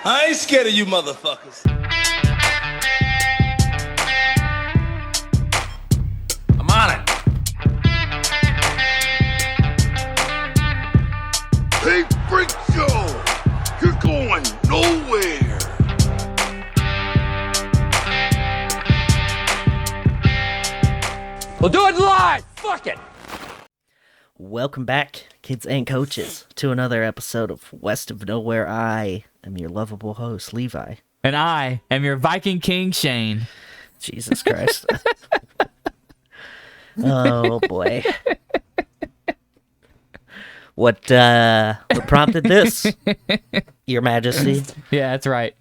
I ain't scared of you motherfuckers. I'm on it. Hey, Freak Show! You're going nowhere! We'll do it live! Fuck it! Welcome back, kids and coaches, to another episode of West of Nowhere. I am your lovable host, Levi. And I am your Viking King, Shane. Jesus Christ. Oh, boy. What prompted this, Your Majesty? Yeah, that's right.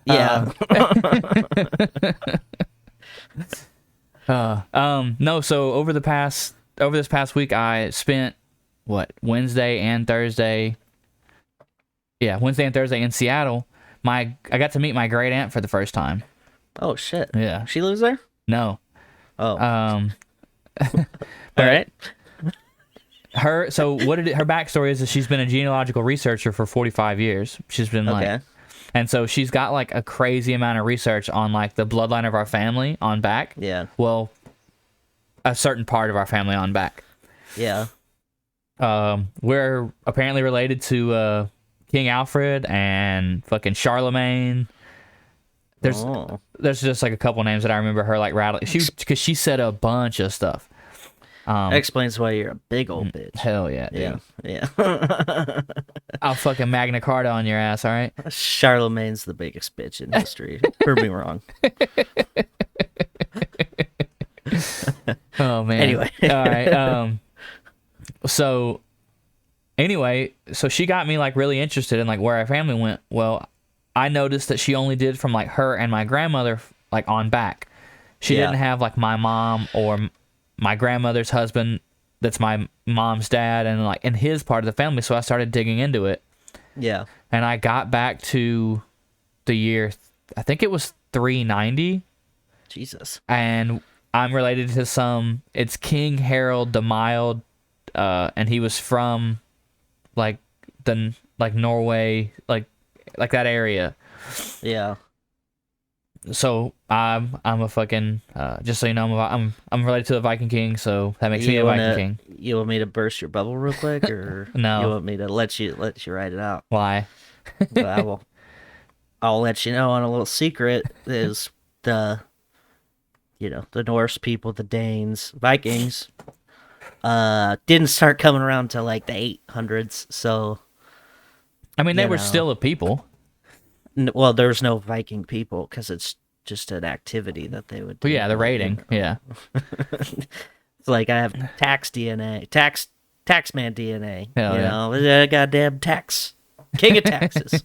Yeah. No, so over this past week, I spent, Wednesday and Thursday in Seattle. I got to meet my great aunt for the first time. Oh, shit. Yeah. She lives there? No. Oh. All right. Her backstory is that she's been a genealogical researcher for 45 years. She's been and so she's got like a crazy amount of research on like the bloodline of our family on back. Yeah. Well, a certain part of our family on back. Yeah. We're apparently related to King Alfred and fucking Charlemagne. There's just like a couple names that I remember her like rattling. Because she said a bunch of stuff. That explains why you're a big old bitch. Hell yeah, dude. Yeah. I'll fucking Magna Carta on your ass, all right? Charlemagne's the biggest bitch in history. Prove me wrong. Oh, man. Anyway. All right. So she got me like really interested in like where our family went. Well, I noticed that she only did from like her and my grandmother like on back. She didn't have like my mom or my grandmother's husband that's my mom's dad and like in his part of the family. So I started digging into it. Yeah. And I got back to the year, I think it was 390. Jesus. And I'm related to it's King Harold the Mild, and he was from like Norway, like that area. Yeah. So I'm a fucking just so you know I'm related to the Viking King, so that makes me a Viking King. You want me to burst your bubble real quick, or No? You want me to let you write it out? Why? Well, I'll let you know on a little secret is the Norse people, the Danes, Vikings, didn't start coming around till like the 800s. So, I mean, they were still a people. Well, there's no Viking people because it's just an activity that they would do. But yeah, the raiding. Yeah. It's like I have tax DNA, taxman DNA. Hell Goddamn tax, king of taxes.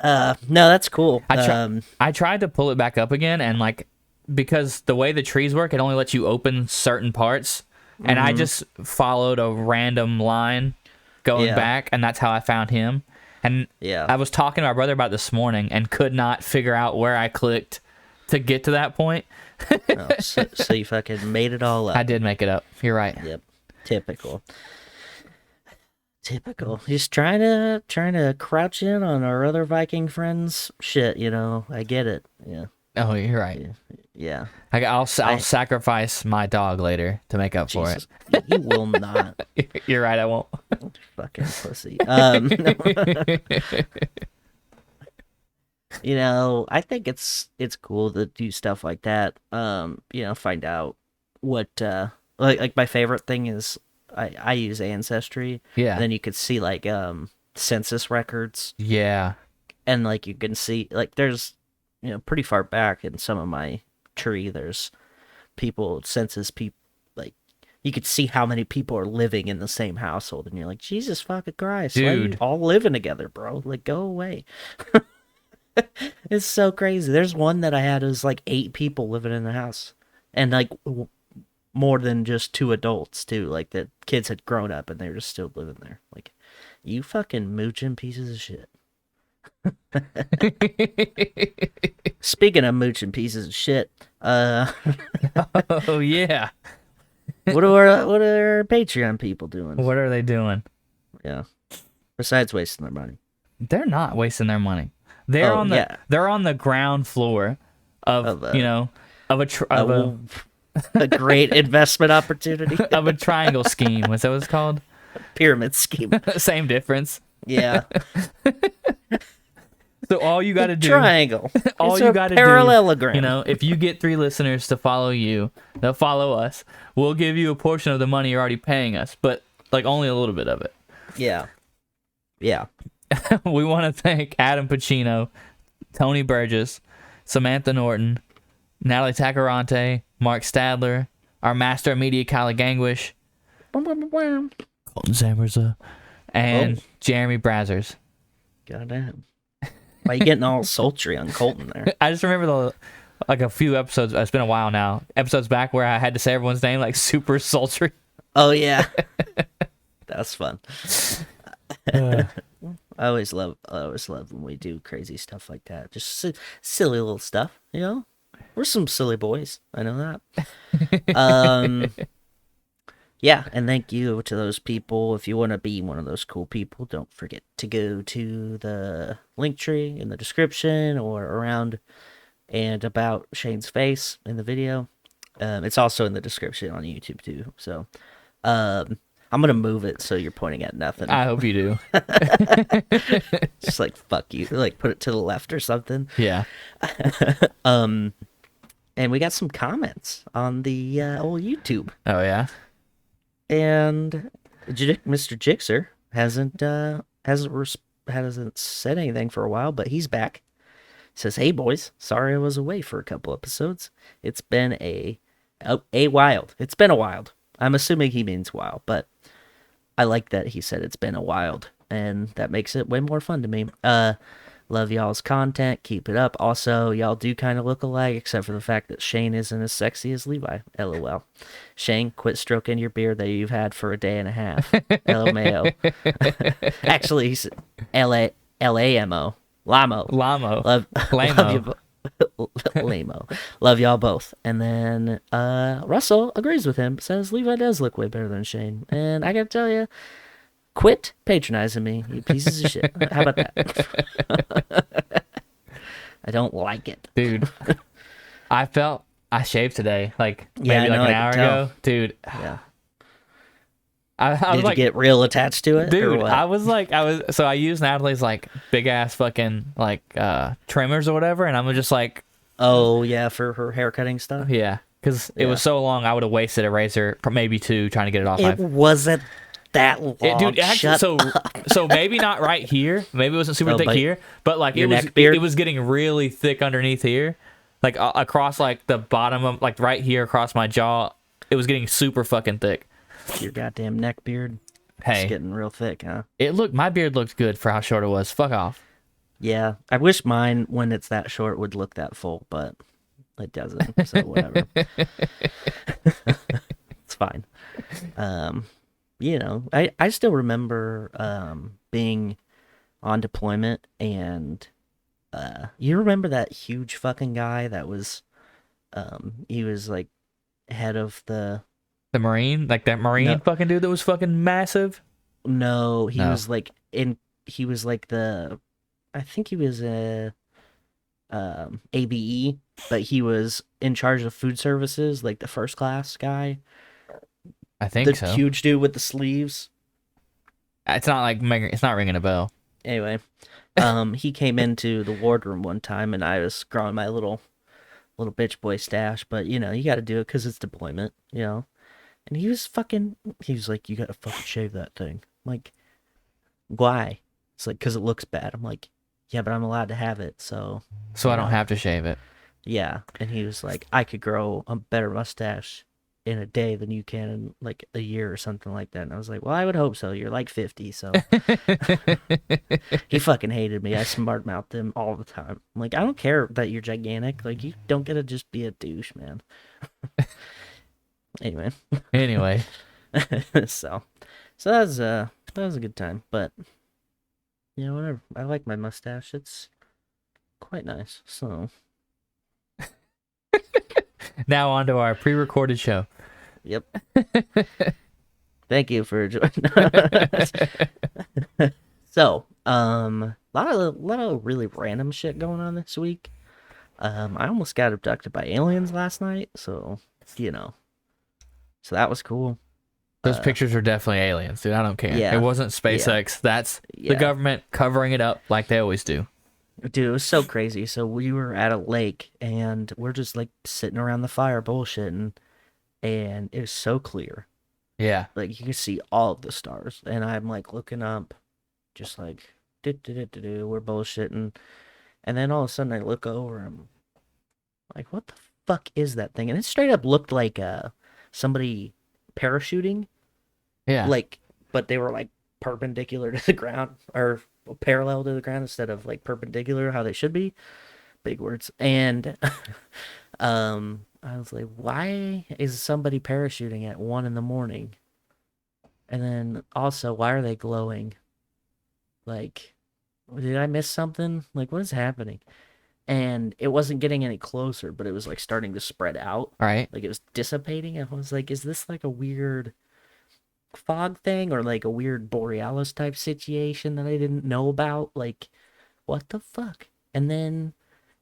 No, that's cool. I tried to pull it back up again, and like because the way the trees work, it only lets you open certain parts, and I just followed a random line going back, and that's how I found him. And I was talking to my brother about this morning and could not figure out where I clicked to get to that point. So you fucking made it all up. I did make it up. You're right. Yep. Typical. Just trying to crouch in on our other Viking friends. Shit, I get it. Yeah. Oh, you're right. Yeah. I'll sacrifice my dog later to make up for it. You will not. You're right. I won't. Fucking pussy. I think it's cool to do stuff like that. Find out what like my favorite thing is I use Ancestry. Yeah. And then you could see like census records. Yeah. And like you can see like there's pretty far back in some of my tree there's census people, like you could see how many people are living in the same household, and you're like, Jesus fucking Christ, dude, why are you all living together, bro? Like, go away. It's so crazy. There's one that I had, it was like 8 people living in the house, and like more than just 2 adults too. Like the kids had grown up and they were just still living there. Like, you fucking mooching pieces of shit. Speaking of mooching pieces of shit, oh yeah, what are our Patreon people doing? What are they doing? Yeah, besides wasting their money. they're not wasting their money. They're they're on the ground floor of a great investment opportunity. of a triangle scheme. What's that what it's called? Pyramid scheme. Same difference. Yeah. So all you got to do, triangle. all It's you a got to parallelogram. do, if you get 3 listeners to follow you, they'll follow us. We'll give you a portion of the money you're already paying us, but like only a little bit of it. Yeah. Yeah. We want to thank Adam Pacino, Tony Burgess, Samantha Norton, Natalie Tacarante, Mark Stadler, our master of media, Kyla Gangwish, Colton Zammerza, and Jeremy Brazzers. Goddamn. Why are you getting all sultry on Colton there? I just remember a few episodes, it's been a while now, episodes back where I had to say everyone's name like super sultry. Oh, yeah. That's fun. I always love when we do crazy stuff like that. Just silly little stuff, We're some silly boys. I know that. Yeah, and thank you to those people. If you want to be one of those cool people, don't forget to go to the link tree in the description or around and about Shane's face in the video. It's also in the description on YouTube too. So I'm going to move it so you're pointing at nothing. I hope you do. Just like, fuck you. Like, put it to the left or something. Yeah. And we got some comments on the old YouTube. Oh, yeah? And Mr. Jixer hasn't said anything for a while, but he's back. Says, "Hey boys, sorry I was away for a couple episodes. It's been a wild. It's been a wild. I'm assuming he means wild, but I like that he said it's been a wild, and that makes it way more fun to me. Love y'all's content. Keep it up. Also, y'all do kind of look alike, except for the fact that Shane isn't as sexy as Levi. LOL. Shane, quit stroking your beard that you've had for a day and a half. LMAO. Actually, he's LAMO. Lamo. Love you. Lamo. Love y'all both. And then Russell agrees with him. Says Levi does look way better than Shane. And I gotta tell you, quit patronizing me, you pieces of shit. How about that? I don't like it. Dude, I shaved today, like maybe Yeah, I know, like an I hour can tell. ago. Dude, Yeah. I Did was you like, get real attached to it? or dude, what? I used Natalie's like big ass fucking like trimmers or whatever, and I'm just like, Oh, yeah, for her haircutting stuff? yeah, because it was so long, I would have wasted a razor, maybe 2, trying to get it off. It wasn't that long. Dude, actually, Shut so maybe not right here. Maybe it wasn't super thick but here, but like your neck beard? it was getting really thick underneath here, like across like the bottom of like right here across my jaw. It was getting super fucking thick. Your goddamn neck beard. Hey, It's getting real thick, huh? my beard looked good for how short it was. Fuck off. Yeah, I wish mine, when it's that short, would look that full, but it doesn't, so whatever. It's fine. I still remember being on deployment, and you remember that huge fucking guy that was, he was like head of the Marine, like that Marine fucking dude that was fucking massive. No, he was like he was like I think he was a ABE, but he was in charge of food services, like the first class guy. I think The so. huge dude with the sleeves. It's not ringing a bell. Anyway, he came into the wardroom one time, and I was growing my little bitch boy stash, but you got to do it because it's deployment, And he was like, "You got to fucking shave that thing." I'm like, why? It's like, because it looks bad. I'm like, yeah, but I'm allowed to have it, so I don't have to shave it. Yeah, and he was like, "I could grow a better mustache in a day than you can in like a year or something like that." And I was like, "Well, I would hope so. You're like 50, so." He fucking hated me. I smart mouthed him all the time. I'm like, I don't care that you're gigantic. Like, you don't get to just be a douche, man. Anyway. so that was a good time, but whatever. I like my mustache. It's quite nice. So now on to our pre-recorded show. Yep. Thank you for joining. So, lot of really random shit going on this week. I almost got abducted by aliens last night, so you know, so that was cool. Those pictures are definitely aliens, dude. I don't care. Yeah. It wasn't SpaceX. That's the Yeah. government covering it up like they always do. Dude, it was so crazy. So we were at a lake and we're just like sitting around the fire bullshitting, and it was so clear. Yeah. Like you could see all of the stars. And I'm like looking up, just like we're bullshitting. And then all of a sudden I look over and I'm like, what the fuck is that thing? And it straight up looked like somebody parachuting. Yeah. Like, but they were like perpendicular to the ground, or parallel to the ground instead of like perpendicular how they should be. Big words. And I was like, why is somebody parachuting at 1 a.m? And then also, why are they glowing? Like, did I miss something? Like, what is happening? And it wasn't getting any closer, but it was like starting to spread out. Right. Like it was dissipating. I was like, is this like a weird fog thing or like a weird borealis type situation that I didn't know about? Like, what the fuck? And then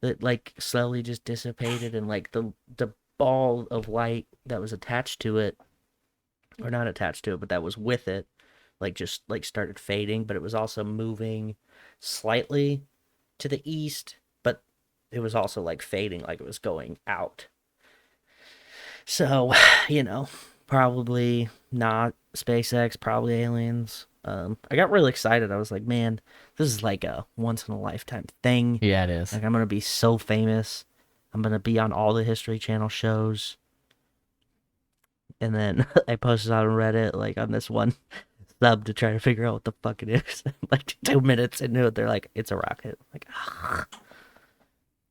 it like slowly just dissipated, and like the ball of light that was attached to it, or not attached to it, but that was with it, like just like started fading, but it was also moving slightly to the east, but it was also like fading, like it was going out. So, you know, probably not SpaceX, probably aliens. I got really excited. I was like, man, this is like a once in a lifetime thing. Yeah, it is. Like, I'm gonna be so famous. I'm gonna be on all the History Channel shows. And then I posted on Reddit, like on this one sub, to try to figure out what the fuck it is. Like 2 minutes into it, they're like, it's a rocket. I'm like, ah,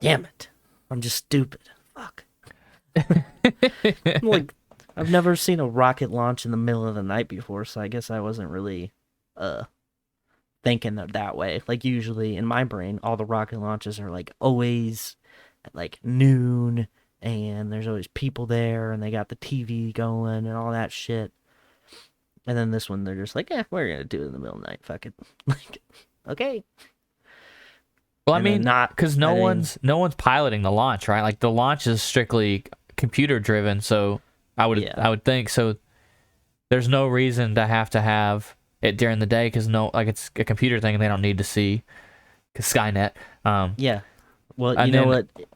damn it. I'm just stupid. Fuck. I'm like, I've never seen a rocket launch in the middle of the night before, so I guess I wasn't really thinking that way. Like usually in my brain, all the rocket launches are like always at like noon, and there's always people there, and they got the TV going and all that shit. And then this one, they're just like, we're gonna do it in the middle of the night. Fuck it. Like, okay. Well, I And then mean, not because no letting- one's piloting the launch, right? Like the launch is strictly computer driven, so I would think so. There's no reason to have it during the day, because it's a computer thing and they don't need to see, because Skynet. Yeah. Well, and you know then- what?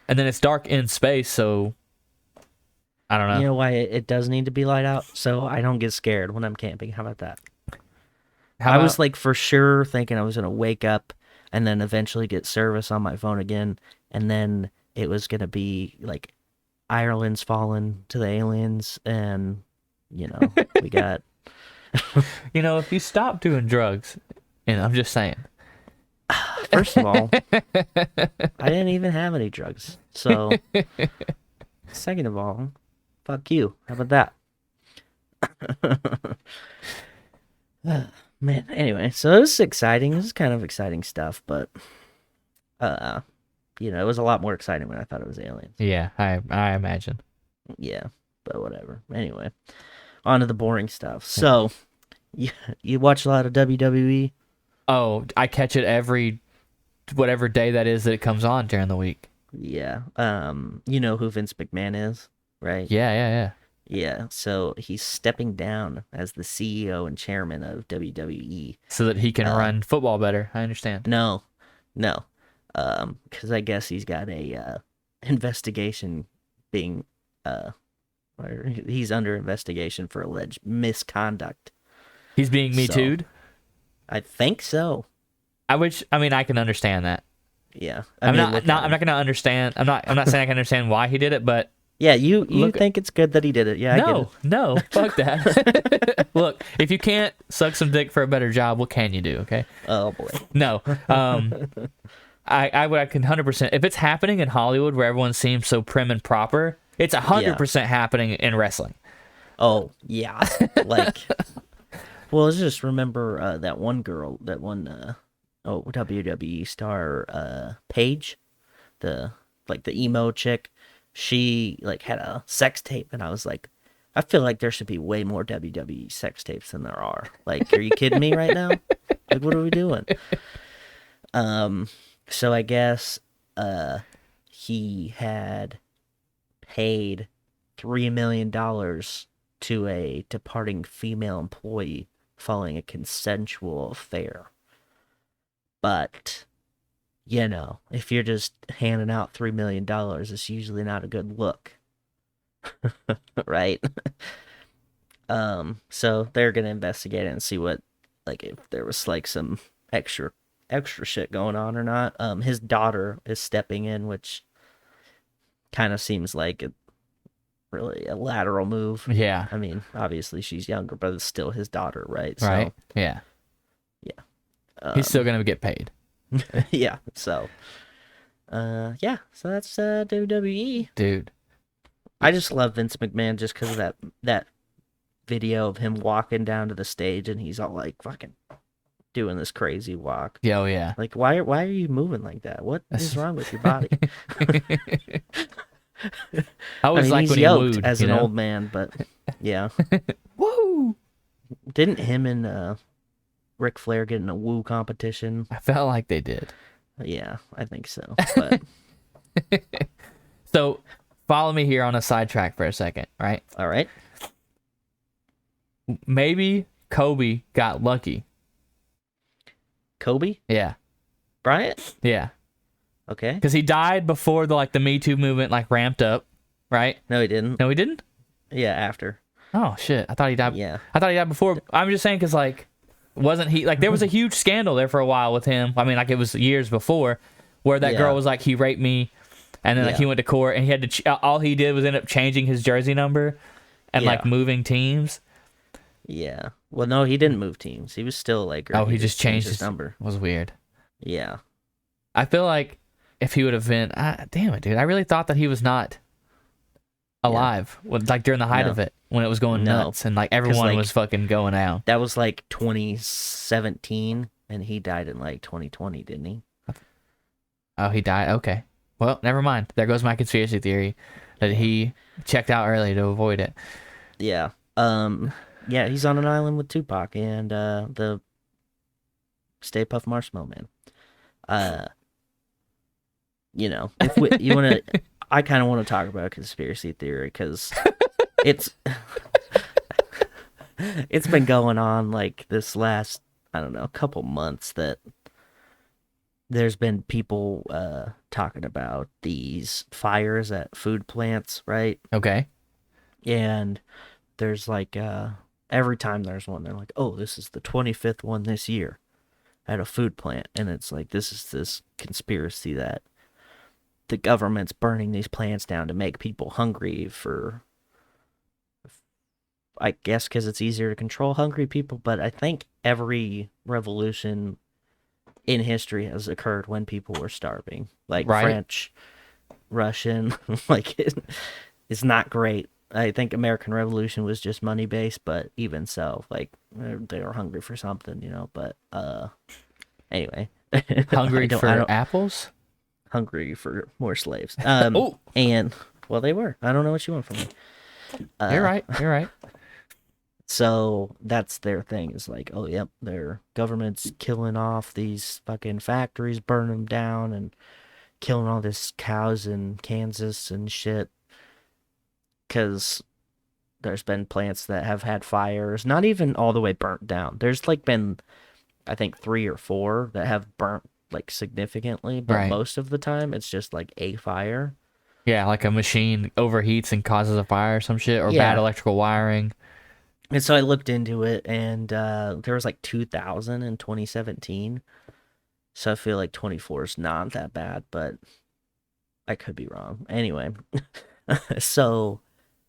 And then it's dark in space, so I don't know. You know why it does need to be light out? So I don't get scared when I'm camping. How about that? How I was about- like for sure thinking I was gonna wake up and then eventually get service on my phone again, and then it was gonna be like Ireland's fallen to the aliens, and you know we got. if you stop doing drugs, and I'm just saying. First of all, I didn't even have any drugs. So, second of all, fuck you. How about that? Man, anyway, so it was exciting. This is kind of exciting stuff, but, it was a lot more exciting when I thought it was aliens. Yeah, I imagine. Yeah, but whatever. Anyway, on to the boring stuff. So, you watch a lot of WWE? Oh, I catch it every whatever day that is that it comes on during the week. Yeah. You know who Vince McMahon is, right? Yeah. Yeah. So he's stepping down as the CEO and chairman of WWE. So that he can run football better. I understand. No. Because I guess he's got a investigation being or he's under investigation for alleged misconduct. He's being Me Too'd? I think so. I can understand that. Yeah. I'm mean, not gonna understand. I'm not saying I can understand why he did it, but yeah, you think it's good that he did it. Yeah, I get it. No, fuck that. Look, if you can't suck some dick for a better job, what can you do? Okay. Oh boy. No. I can 100%. If it's happening in Hollywood where everyone seems so prim and proper, it's 100% happening in wrestling. Oh yeah, like. Well, let's just remember that one girl, that one WWE star, Paige, the emo chick. She like had a sex tape, and I was like, I feel like there should be way more WWE sex tapes than there are. Like, are you kidding me right now? Like, what are we doing? So I guess he had paid $3 million to a departing female employee following a consensual affair. But, you know, if you're just handing out $3 million, it's usually not a good look. Right? So they're gonna investigate it and see what, like, if there was like some extra shit going on or not. His daughter is stepping in, which kind of seems like really a lateral move. Yeah. I mean, obviously she's younger, but it's still his daughter, right? Right. Yeah. Yeah. He's still gonna get paid. Yeah. So, yeah. So that's WWE. Dude. I just love Vince McMahon just because of that video of him walking down to the stage and he's all like fucking doing this crazy walk. Yeah, oh yeah. Like, why are you moving like that? What is wrong with your body? I was like he's when he yoked wooed, as you an know? old man, but yeah. Woo! Didn't him and Ric Flair get in a woo competition? I felt like they did. Yeah, I think so. But So, follow me here on a sidetrack for a second, right? all right. Maybe Kobe got lucky. Kobe Yeah. Bryant? Yeah. Okay. Because he died before the Me Too movement ramped up, right? No, he didn't. No, he didn't? Yeah, after. Oh, shit. I thought he died. Yeah. I thought he died before. I'm just saying because, wasn't he, there was a huge scandal there for a while with him. I mean, it was years before where that girl was he raped me. And then, he went to court and he had to, all he did was end up changing his jersey number and, moving teams. Yeah. Well, no, he didn't move teams. He was still Laker. Oh, he just changed his number. It was weird. Yeah. I feel like if he would have been, damn it, dude. I really thought that he was not alive during the height of it when it was going nuts and everyone was fucking going out. That was 2017 and he died in 2020, didn't he? Oh, he died. Okay. Well, never mind. There goes my conspiracy theory that he checked out early to avoid it. Yeah. Yeah, he's on an island with Tupac and the Stay Puft Marshmallow Man. You know, if you want to, I kind of want to talk about conspiracy theory because it's been going on this last, I don't know, couple months that there's been people talking about these fires at food plants, right? Okay. And there's every time there's one, they're like, oh, this is the 25th one this year at a food plant. And it's this is this conspiracy that the government's burning these plants down to make people hungry for, I guess, because it's easier to control hungry people. But I think every revolution in history has occurred when people were starving. Right. French, Russian, it's not great. I think American Revolution was just money based, but even so, they were hungry for something, you know. But anyway, hungry for apples, hungry for more slaves. Oh, and well, they were. I don't know what you want from me. You're right. You're right. So that's their thing. Is oh, yep, their government's killing off these fucking factories, burning them down, and killing all this cows in Kansas and shit. Because there's been plants that have had fires, not even all the way burnt down. There's been, I think, 3 or 4 that have burnt significantly, but most of the time it's just a fire. Yeah, a machine overheats and causes a fire or some shit, or bad electrical wiring. And so I looked into it, and there was 2,000 in 2017. So I feel 24 is not that bad, but I could be wrong. Anyway, so.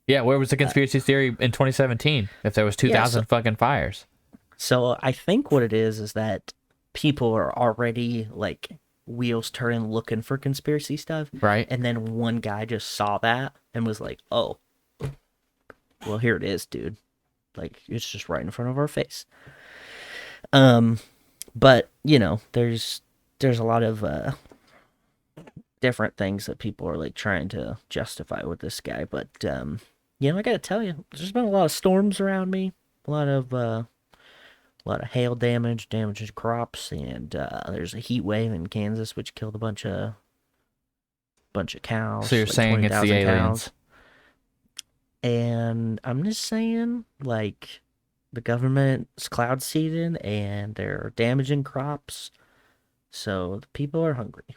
Yeah, where was the conspiracy theory in 2017 if there was 2,000 fucking fires? So I think what it is that people are already wheels turning looking for conspiracy stuff. Right. And then one guy just saw that and was like, oh, well, here it is, dude. It's just right in front of our face. But, you know, there's a lot of different things that people are trying to justify with this guy. But, you know, I gotta tell you, there's been a lot of storms around me, a lot of A lot of hail damage, damages crops, and there's a heat wave in Kansas which killed a bunch of cows. So you're like saying it's the 20,000 aliens? cows. And I'm just saying, like, the government's cloud seeding and they're damaging crops, so the people are hungry.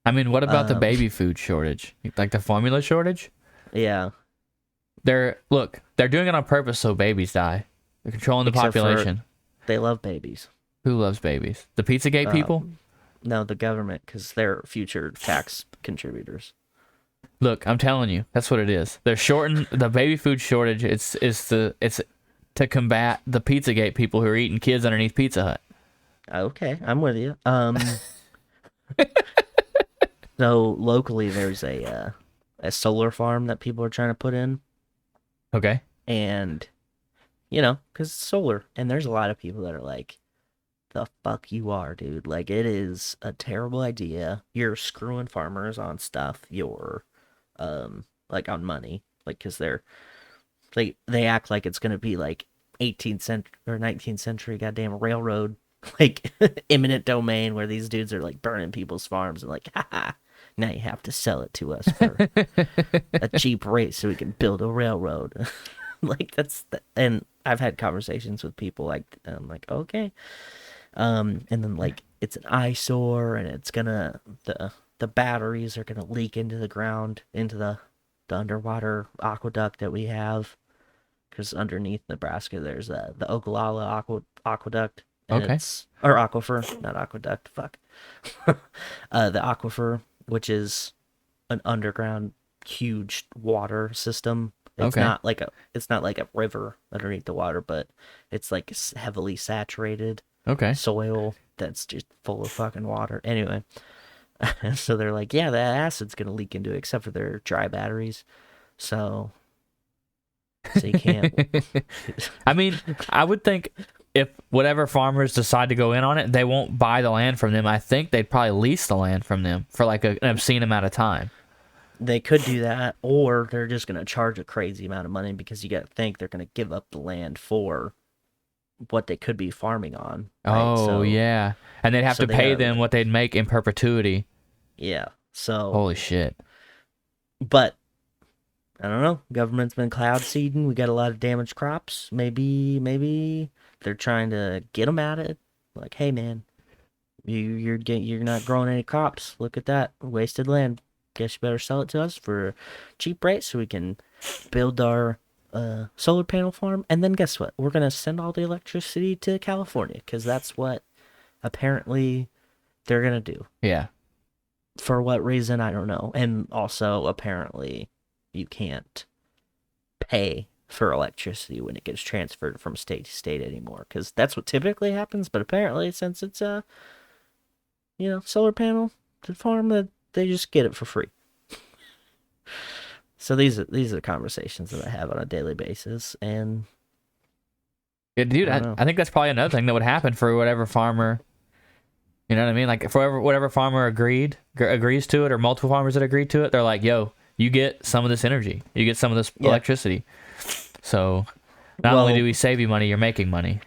I mean, what about the Um, baby food shortage? Like the formula shortage? Yeah, They're doing it on purpose so babies die. They're controlling the Except for- population. they love babies. Who loves babies? The Pizzagate people? No, the government, because they're future tax contributors. Look, I'm telling you, that's what it is. They're shorting the baby food shortage. It's to combat the Pizzagate people who are eating kids underneath Pizza Hut. Okay, I'm with you. So locally, there's a solar farm that people are trying to put in, Okay. and because it's solar, and there's a lot of people that are like, "The fuck you are, dude! Like, it is a terrible idea. You're screwing farmers on stuff. You're, like, on money, like, because they act like it's gonna be like 18th century or 19th century goddamn railroad, like eminent domain where these dudes are like burning people's farms and like, haha, now you have to sell it to us for a cheap rate so we can build a railroad. Like and I've had conversations with people like, I'm like, okay, and then like it's an eyesore and it's gonna the batteries are gonna leak into the ground, into the underwater aqueduct that we have, because underneath Nebraska there's the Ogallala aqueduct, and Okay. or aquifer, not aqueduct, fuck. The aquifer, which is an underground huge water system. It's Okay. not like a river underneath the water, but it's like heavily saturated Okay. soil that's just full of fucking water. Anyway, so they're like, yeah, that acid's gonna leak into it, except for their dry batteries. So you can't. I mean, I would think if whatever farmers decide to go in on it, they won't buy the land from them. I think they'd probably lease the land from them for like an obscene amount of time. They could do that, or they're just gonna charge a crazy amount of money, because you gotta think they're gonna give up the land for what they could be farming on. Right? Oh, So, yeah. And they'd have so to they pay gotta- them what they'd make in perpetuity. Yeah. So, Holy shit. but I don't know. Government's been cloud seeding. We got a lot of damaged crops. Maybe they're trying to get them at it. Like, hey man, you're not growing any crops. Look at that wasted land. Guess you better sell it to us for a cheap rate so we can build our solar panel farm. And then guess what? We're gonna send all the electricity to California, because that's what apparently they're gonna do. Yeah. For what reason, I don't know. And also, apparently, you can't pay for electricity when it gets transferred from state to state anymore, because that's what typically happens. But apparently, since it's a solar panel to farm, that they just get it for free. So these are the conversations that I have on a daily basis, and Yeah, dude, I don't know. I think that's probably another thing that would happen for whatever farmer. You know what I mean? Like, for whatever farmer agrees to it, or multiple farmers that agree to it, they're like, yo, you get some of this energy. You get some of this Yeah. electricity. So not only do we save you money, you're making money.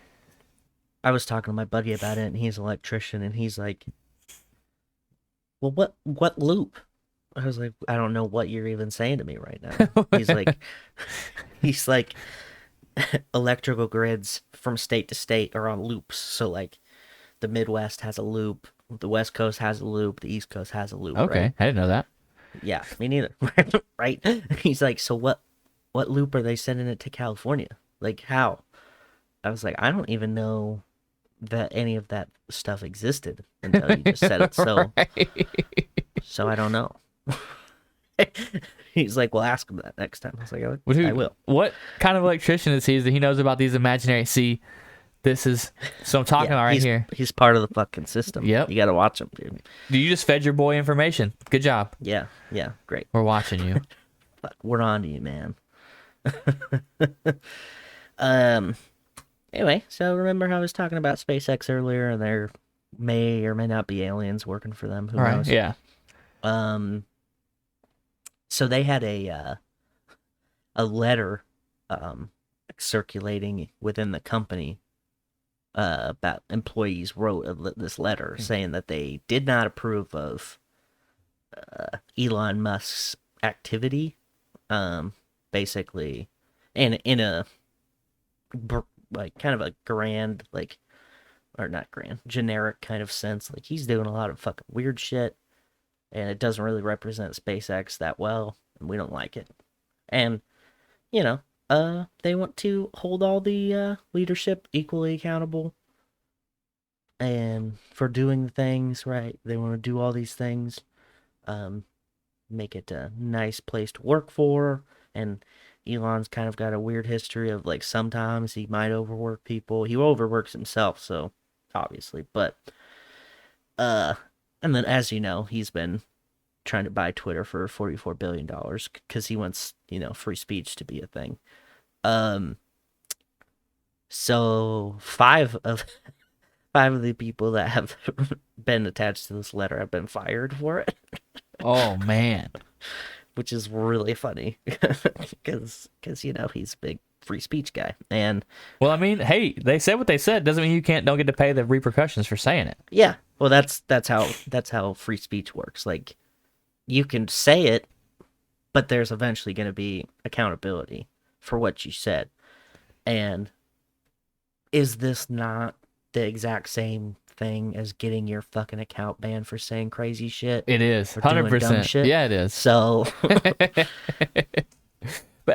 I was talking to my buddy about it, and he's an electrician, and he's like, well, what loop? I was like, I don't know what you're even saying to me right now. He's like, electrical grids from state to state are on loops. So like, the Midwest has a loop, the West Coast has a loop, the East Coast has a loop. Okay, Right? I didn't know that. Yeah, me neither. Right? He's like, so what loop are they sending it to California? Like, how? I was like, I don't even know that any of that stuff existed until you just said it. So, so I don't know. He's like, well, ask him that next time. I was like, Well, I dude, will. What kind of electrician is he that he knows about these imaginary? See, this is so I'm talking about right he's, here. He's part of the fucking system. Yep. You got to watch him, dude. You just fed your boy information. Good job. Yeah, great. We're watching you. Fuck, we're on to you, man. Anyway, so remember how I was talking about SpaceX earlier, and there may or may not be aliens working for them. Who All right. knows? Yeah. So they had a letter circulating within the company about employees wrote this letter saying that they did not approve of Elon Musk's activity, basically, and in a like kind of a grand, like, or not grand, generic kind of sense. Like, he's doing a lot of fucking weird shit, and it doesn't really represent SpaceX that well, and we don't like it. And you know, they want to hold all the leadership equally accountable, and for doing things right. They want to do all these things, make it a nice place to work for. And Elon's kind of got a weird history of, like, sometimes he might overwork people. He overworks himself, so obviously, but and then, as you know, he's been trying to buy Twitter for $44 billion because he wants, free speech to be a thing. So five of the people that have been attached to this letter have been fired for it. Oh man. Which is really funny because he's a big free speech guy. And well, I mean, hey, they said what they said. Doesn't mean you don't get to pay the repercussions for saying it. Yeah, well, that's how free speech works. Like, you can say it, but there's eventually going to be accountability for what you said. And is this not the exact same thing as getting your fucking account banned for saying crazy shit? It is, or doing 100%. dumb shit? Yeah, it is. So, but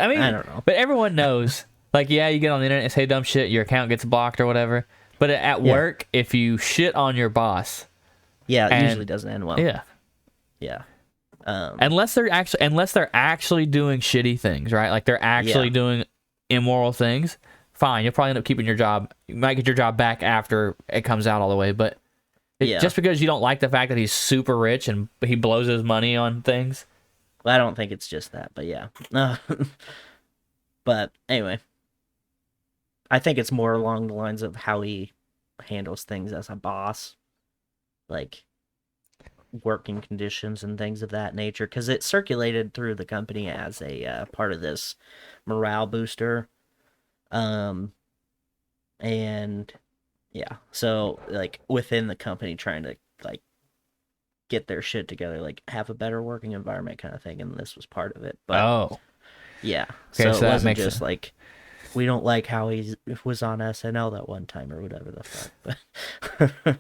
I mean, I don't know. But everyone knows. Like, yeah, you get on the internet and say dumb shit, your account gets blocked or whatever. But at work, if you shit on your boss, it usually doesn't end well. Yeah. Yeah. Unless they're actually doing shitty things, right? Like, they're actually doing immoral things. Fine, you'll probably end up keeping your job. You might get your job back after it comes out all the way, but just because you don't like the fact that he's super rich and he blows his money on things. Well, I don't think it's just that, but yeah. But anyway, I think it's more along the lines of how he handles things as a boss, like working conditions and things of that nature, because it circulated through the company as a part of this morale booster. And yeah, so, like, within the company trying to, like, get their shit together, like, have a better working environment kind of thing, and this was part of it. But yeah, okay, so it wasn't just sense. Like, we don't like how he was on SNL that one time or whatever the fuck. But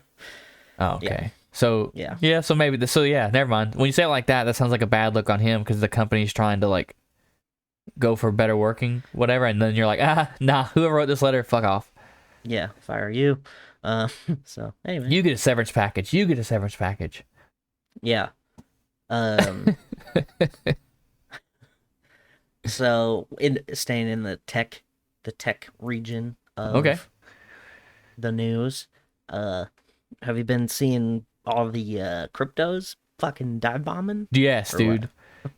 okay. Yeah. So yeah, so maybe never mind. When you say it like that sounds like a bad look on him because the company's trying to, like, go for better working, whatever, and then you're like, nah, whoever wrote this letter, fuck off. Yeah, fire you. So anyway, You get a severance package. yeah. So, staying in the tech region of the news, have you been seeing all the cryptos fucking dive bombing? Yes, dude.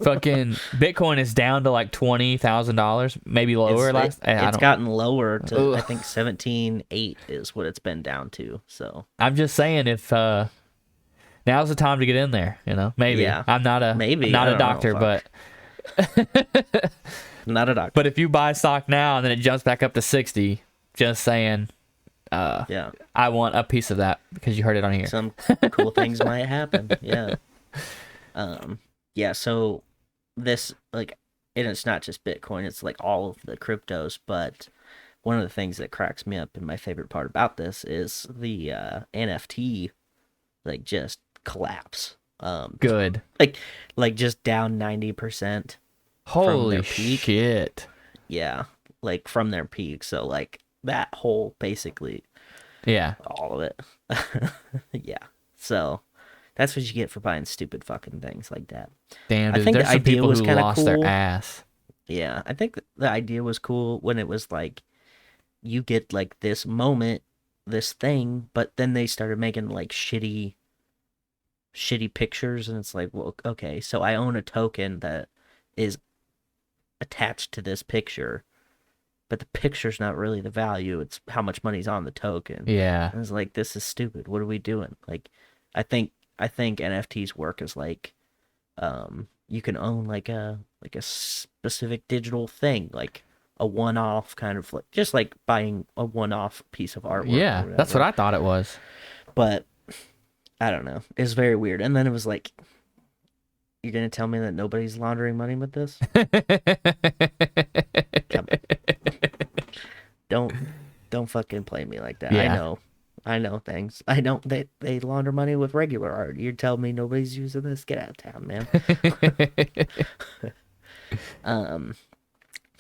Fucking Bitcoin is down to like $20,000, maybe lower. It's gotten lower to I think 17.8 is what it's been down to. So I'm just saying, if now's the time to get in there, maybe. Yeah, I'm not a doctor, but not a doctor. But if you buy stock now and then it jumps back up to 60, just saying, yeah, I want a piece of that because you heard it on here. Some cool things might happen. Yeah. Yeah, so this, like, and it's not just Bitcoin, it's like all of the cryptos, but one of the things that cracks me up and my favorite part about this is the NFT, like, just collapse. Good. Like just down 90%. Holy shit. Yeah, like, from their peak. So, like, that whole, basically. Yeah. All of it. Yeah. So that's what you get for buying stupid fucking things like that. Damn, dude, I think there's the some idea people was who kind of lost cool. their ass. Yeah, I think the idea was cool when it was like, you get, like, this moment, this thing, but then they started making, like, shitty pictures, and it's like, well, okay, so I own a token that is attached to this picture, but the picture's not really the value, it's how much money's on the token. Yeah. And it's like, this is stupid. What are we doing? Like, I think NFTs work as, like, you can own like a specific digital thing, like a one-off kind of like just like buying a one-off piece of artwork. Yeah, or that's what whatever. I thought it was. But I don't know. It's very weird. And then it was like, you're gonna tell me that nobody's laundering money with this? Come on. Don't fucking play me like that. Yeah. I know things. I know they launder money with regular art. You're telling me nobody's using this? Get out of town, man.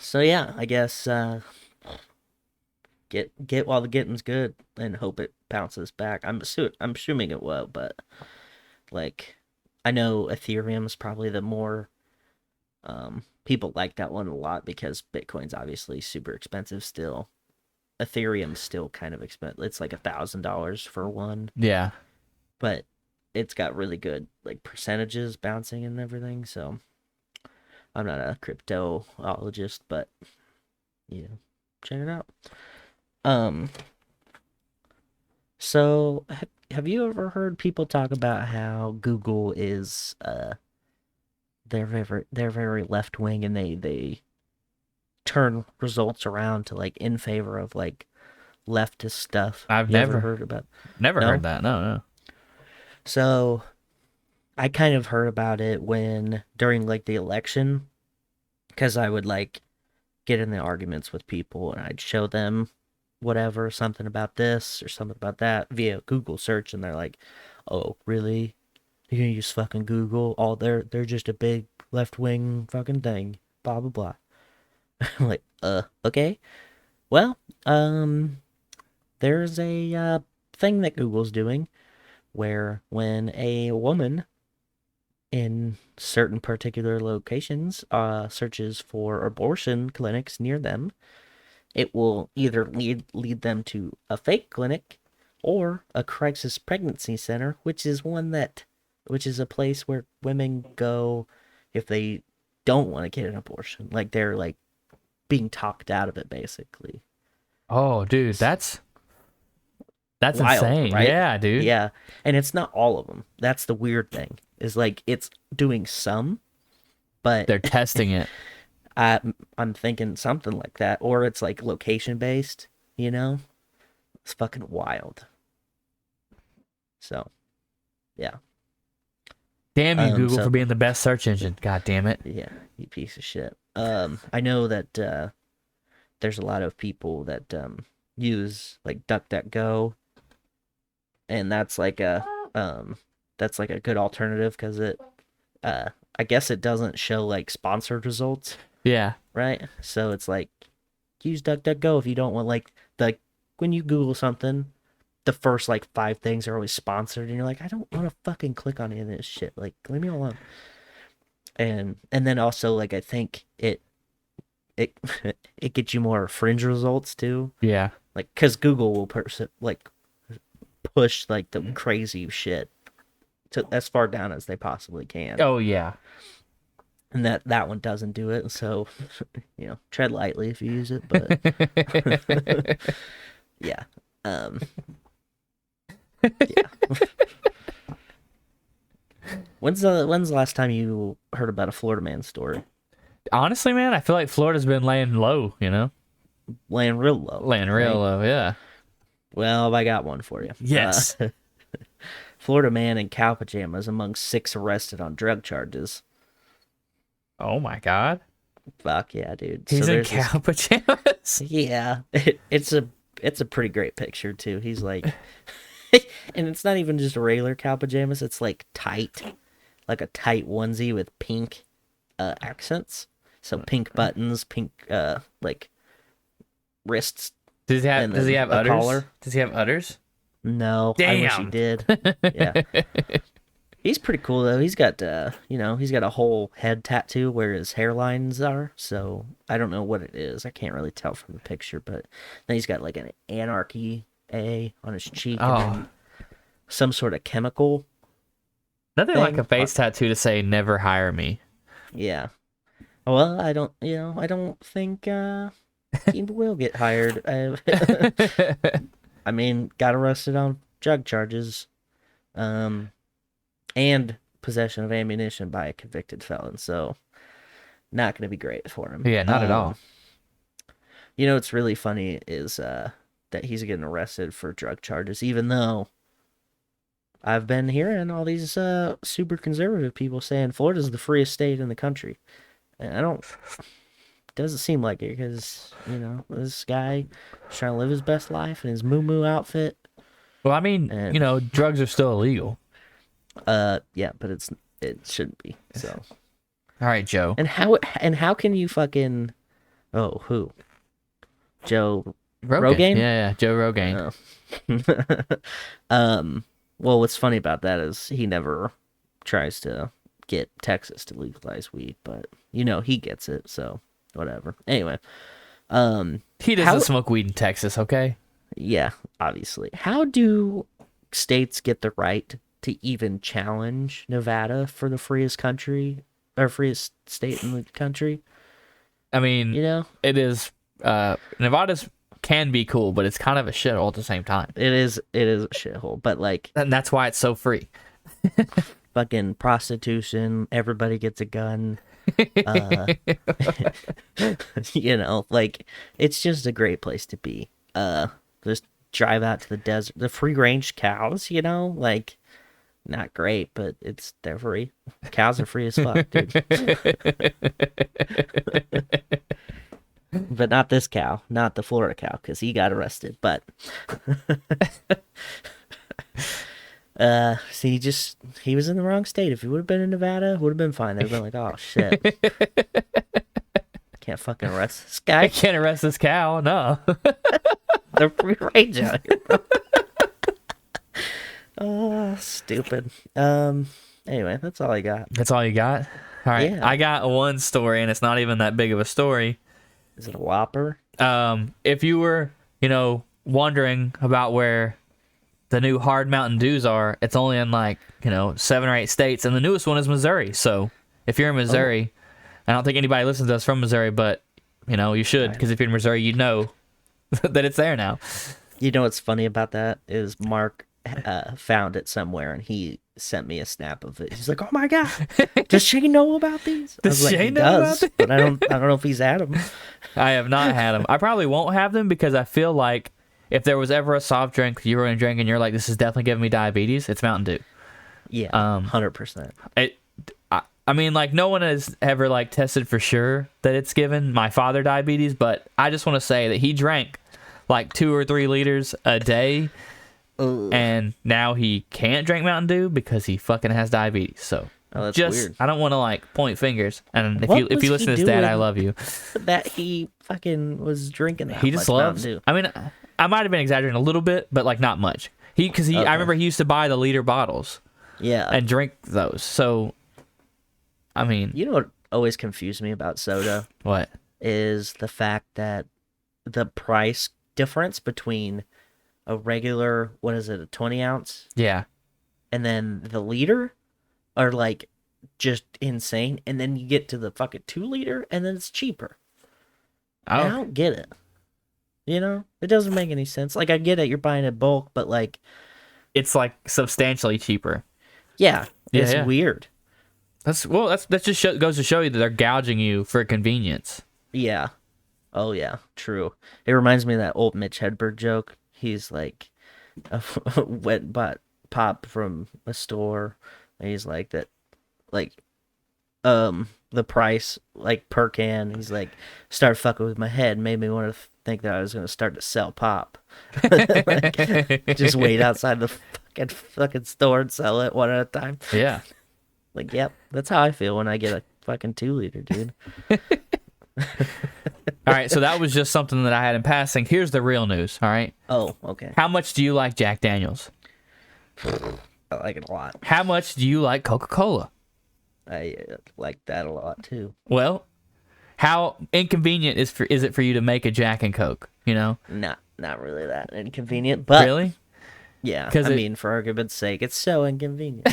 So yeah, I guess get while the getting's good and hope it bounces back. I'm assuming it will, but like I know Ethereum's probably the more people like that one a lot because Bitcoin's obviously super expensive still. Ethereum's still kind of expensive. It's like $1,000 for one, Yeah. but it's got really good like percentages bouncing and everything. So I'm not a cryptoologist, but check it out. So have you ever heard people talk about how Google is they're very left wing and they turn results around to like in favor of like leftist stuff? I've You ever never heard about. Never No? heard that. No. So I kind of heard about it during like the election, because I would like get in the arguments with people and I'd show them whatever, something about this or something about that via Google search, and they're like, "Oh, really? You're gonna use fucking Google? Oh, they're just a big left wing fucking thing. Blah blah blah." I'm like, okay. Well, there's a thing that Google's doing where when a woman in certain particular locations searches for abortion clinics near them, it will either lead them to a fake clinic or a crisis pregnancy center, which is a place where women go if they don't want to get an abortion. Like they're like being talked out of it basically. Oh, dude, that's Wild, insane. right? Yeah, dude. Yeah. And it's not all of them. That's the weird thing. Is like it's doing some, but They're testing it. I'm thinking something like that, or it's like location based, It's fucking wild. So, yeah. Damn you, Google, so- for being the best search engine. God damn it. Yeah, you piece of shit. I know that there's a lot of people that use like DuckDuckGo, and that's like a good alternative because it I guess it doesn't show like sponsored results, Yeah. right? So it's like use DuckDuckGo if you don't want like when you Google something, the first like 5 things are always sponsored, and you're like, I don't want to fucking click on any of this shit. Like, leave me alone. And then also like I think it gets you more fringe results too. Yeah. Like, cause Google will push like the crazy shit to as far down as they possibly can. Oh, yeah. And that one doesn't do it, so tread lightly if you use it, but yeah. Yeah. When's the last time you heard about a Florida man story? Honestly, man, I feel like Florida's been laying low, Laying real low. Laying real right? low, yeah. Well, I got one for you. Yes. Florida man in cow pajamas among 6 arrested on drug charges. Oh, my God. Fuck yeah, dude. He's So in there's this- cow pajamas. Yeah, it's a pretty great picture too. He's like, and it's not even just regular cow pajamas. It's like tight, like a tight onesie with pink accents. So pink buttons, pink like wrists. Does he have And then a udders? collar. Does he have udders? No, I wish he Damn. did. Yeah, he's pretty cool though. He's got he's got a whole head tattoo where his hairlines are. So I don't know what it is. I can't really tell from the picture, but then he's got like an anarchy A on his cheek and then some sort of chemical. Nothing like thing. a face tattoo to say "never hire me." Yeah. Well, I don't think he will get hired. I mean, got arrested on drug charges, and possession of ammunition by a convicted felon. So, not going to be great for him. Yeah, not at all. You know what's really funny is that he's getting arrested for drug charges, even though I've been hearing all these super conservative people saying Florida's the freest state in the country. And I don't... Doesn't seem like it, because, you know, this guy is trying to live his best life in his moo-moo outfit. Well, I mean, And- you know, drugs are still illegal. Yeah, but it shouldn't be, so... All right, Joe. And how can you fucking... Oh, who? Joe Rogan? Yeah, Joe Rogan. Oh. Well, what's funny about that is he never tries to get Texas to legalize weed, but you know he gets it, so whatever. Anyway, He doesn't smoke weed in Texas, okay? yeah, obviously. How do states get the right to even challenge Nevada for the freest country or freest state in the country? I mean, You know, it is. Nevada's can be cool, but it's kind of a shithole at the same time, it is a shithole, but like and that's why it's so free. fucking prostitution, everybody gets a gun. You know, like it's just a great place to be. Just drive out to the desert, the free range cows, you know, like not great, but they're free. Cows are free as fuck, dude. But not this cow, not the Florida cow, because he got arrested. But see, he was in the wrong state. If he would have been in Nevada, it would have been fine. They'd have been like, oh shit, can't fucking arrest this guy. I can't arrest this cow. No. They're free range out here, bro. Oh, stupid. Anyway, that's all I got. That's all you got? All right. Yeah. I got one story, and it's not even that big of a story. Is it a Whopper? If you were, you know, wondering about where the new hard Mountain Dews are, it's only in like, you know, 7 or 8 states, and the newest one is Missouri. So if you're in Missouri, I don't think anybody listens to us from Missouri, but, you know, you should, because if you're in Missouri, you know that it's there now. You know what's funny about that is Mark found it somewhere, and he sent me a snap of it. He's like, "Oh my god, does Shane know about these?" I was like, Shane he know does, about but I don't know if he's had them. I have not had them. I probably won't have them because I feel like if there was ever a soft drink you were going to drink and you're like, this is definitely giving me diabetes, it's Mountain Dew. Yeah, 100%. I mean, like, no one has ever, like, tested for sure that it's given my father diabetes, but I just want to say that he drank, like, 2 or 3 liters a day, and now he can't drink Mountain Dew because he fucking has diabetes. So, that's weird. I don't want to, like, point fingers. And if What you was listen he to this, Dad, I doing love you. That he fucking was drinking that He just much loves. Mountain Dew. I mean, I might have been exaggerating a little bit, but, like, not much. I remember he used to buy the liter bottles. Yeah, And drink those. So, I mean, you know what always confused me about soda what? is the fact that the price difference between a regular, what is it, a 20 ounce, Yeah. and then the liter are like just insane. And then you get to the fucking 2 liter, and then it's cheaper. I Oh, don't get it. You know, it doesn't make any sense. Like, I get it, you're buying in bulk, but like, it's like substantially cheaper. yeah, it's Yeah. weird. That just goes to show you that they're gouging you for convenience. Yeah. Oh, yeah. True. It reminds me of that old Mitch Hedberg joke. He's like, went bought pop from a store. And he's like, that, like, the price, like, per can. He's like, started fucking with my head. Made me want to think that I was going to start to sell pop. Like, just wait outside the fucking store and sell it one at a time. Yeah. Like, yep. That's how I feel when I get a fucking 2 liter, dude. All right, so that was just something that I had in passing. Here's the real news, all right? Oh, okay. How much do you like Jack Daniels? I like it a lot. How much do you like Coca Cola? I like that a lot too. Well, how inconvenient is it for you to make a Jack and Coke, you know? Not really that inconvenient, but Really? yeah. 'Cause I mean, for argument's sake, it's so inconvenient.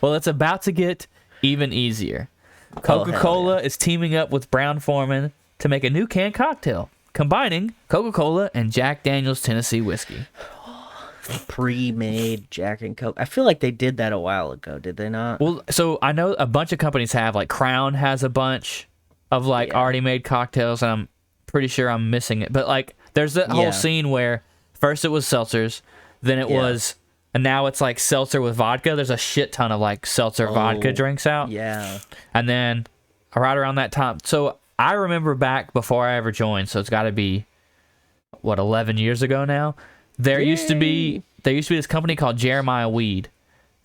Well, it's about to get even easier. Coca-Cola is teaming up with Brown-Forman to make a new canned cocktail, combining Coca-Cola and Jack Daniel's Tennessee whiskey. Pre-made Jack and Coke. I feel like they did that a while ago. Did they not? Well, so I know a bunch of companies have, like Crown has a bunch of like Yeah. already made cocktails, and I'm pretty sure I'm missing it. But like, there's that whole scene where first it was seltzers, then it was, and now it's like seltzer with vodka. There's a shit ton of like seltzer vodka drinks out. Yeah. And then right around that time, so I remember back before I ever joined, so it's got to be, what, 11 years ago now? There used to be this company called Jeremiah Weed,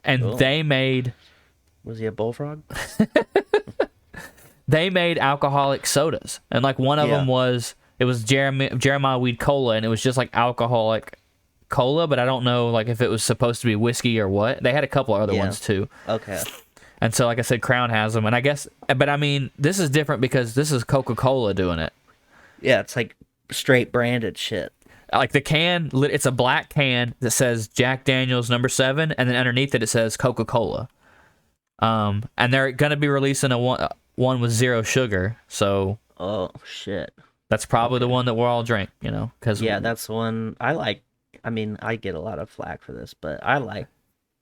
and they made... Was he a bullfrog? They made alcoholic sodas, and like one of them was Jeremiah Weed Cola, and it was just like alcoholic cola, but I don't know like if it was supposed to be whiskey or what. They had a couple of other ones too. Okay. And so, like I said, Crown has them, and I guess, but I mean, this is different because this is Coca Cola doing it. Yeah, it's like straight branded shit. Like the can, it's a black can that says Jack Daniel's No. 7, and then underneath it says Coca Cola. And they're gonna be releasing a one with zero sugar, so shit, that's probably the one that we'll all drink, you know, because that's one I like. I mean, I get a lot of flack for this, but I like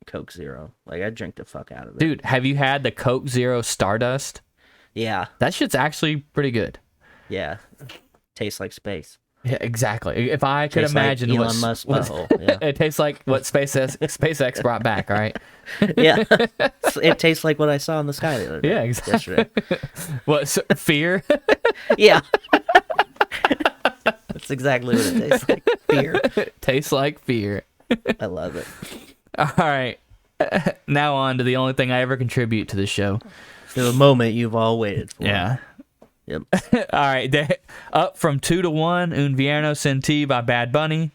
Coke Zero. Like, I drink the fuck out of it. Dude, have you had the Coke Zero Stardust? Yeah, that shit's actually pretty good. Yeah, tastes like space. Yeah, exactly. If I could Tastes imagine like what Elon Musk's butthole. Yeah. it tastes like what SpaceX brought back, all right? Yeah, it tastes like what I saw in the sky the other day. Yeah, exactly. Yesterday. What, fear? Yeah. That's exactly what it tastes like. Fear. It tastes like fear. I love it. All right. Now on to the only thing I ever contribute to this show. To the moment you've all waited for. Yeah. Yep. All right. Up from 2-1, Un Vierno Sin Ti by Bad Bunny.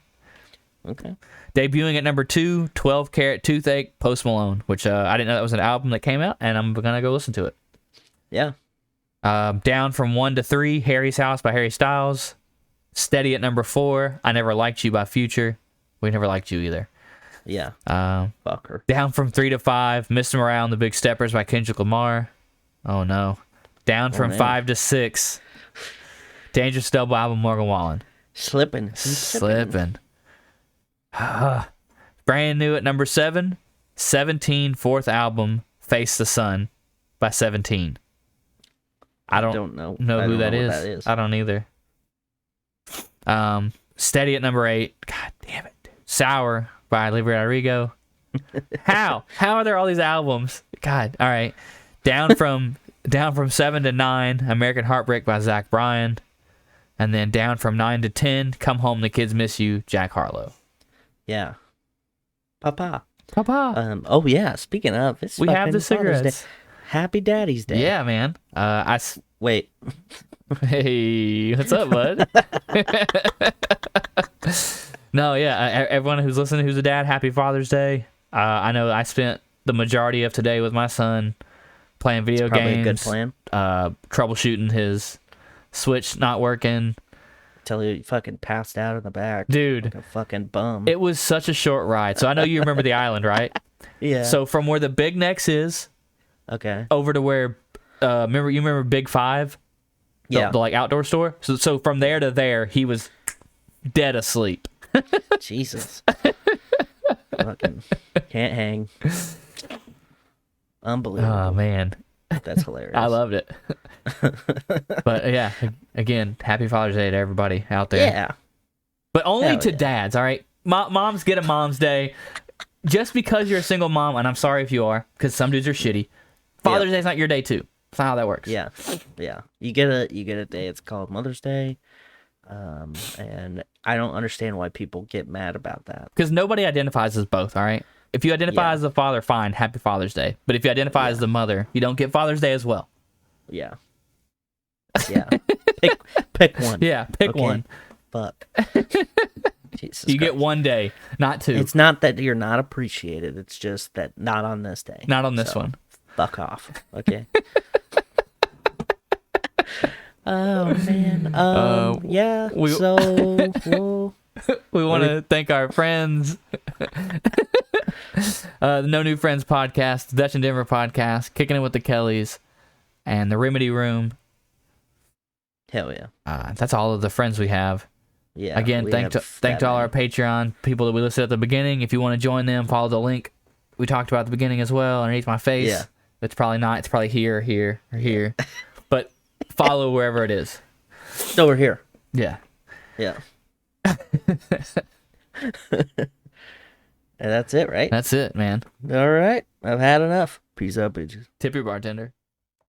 Okay. Debuting at number 2, 12 Karat Toothache, Post Malone, which I didn't know that was an album that came out, and I'm going to go listen to it. Yeah. Down from 1 to 3, Harry's House by Harry Styles. Steady at number 4, I Never Liked You by Future. We never liked you either. Yeah. Fuck her. Down from 3 to 5, Mr. Morale and the Big Steppers by Kendrick Lamar. Oh no. Down from 5 to 6, Dangerous Double Album, Morgan Wallen. Slipping. Brand new at number 7, 17, fourth album, Face the Sun by 17. I don't know who that is. I don't either. Steady at number 8. God damn it. Sour by Olivia Rodrigo. How are there all these albums? God. All right. Down from 7 to 9, American Heartbreak by Zach Bryan. And then down from 9 to 10, Come Home, the Kids Miss You, Jack Harlow. Yeah. Papa. Oh yeah. Speaking of, it's we have the cigarettes. Day. Happy Daddy's Day. Yeah, man. Wait. Hey, what's up, bud? No, yeah. Everyone who's listening, who's a dad, happy Father's Day. I know I spent the majority of today with my son playing video games. A good plan. Troubleshooting his Switch not working. Till he fucking passed out in the back. Dude. Like a fucking bum. It was such a short ride. So I know you remember the island, right? Yeah. So from where the Big Necks is, okay, over to where, remember Big Five? Yeah. The like outdoor store? So from there to there, he was dead asleep. Jesus. Fucking can't hang. Unbelievable. Oh, man. That's hilarious. I loved it. But yeah, again, happy Father's Day to everybody out there. Yeah. But only to dads, all right? Moms get a Mom's Day. Just because you're a single mom, and I'm sorry if you are, because some dudes are shitty, Father's Day's not your day too. That's not how that works. Yeah. Yeah. You get a day, it's called Mother's Day. And I don't understand why people get mad about that. Because nobody identifies as both, all right? If you identify as the father, fine, happy Father's Day. But if you identify as the mother, you don't get Father's Day as well. Yeah. Yeah. pick one. Yeah, pick one. Fuck. Jesus you Christ. get one day, not two. It's not that you're not appreciated. It's just that not on this day. Not on this one. Fuck off. Okay. Oh, man. Yeah. We want to thank our friends. The No New Friends podcast, the Dutch and Denver podcast, Kicking It with the Kellys, and the Remedy Room. Hell yeah. That's all of the friends we have. Yeah. Again, thank to all our Patreon people that we listed at the beginning. If you want to join them, follow the link we talked about at the beginning as well, underneath my face. Yeah. It's probably not. It's probably here, or here. But follow wherever it is. No, we're here. Yeah. Yeah. And that's it, right? That's it, man. All right. I've had enough. Peace out, bitches. Tip your bartender.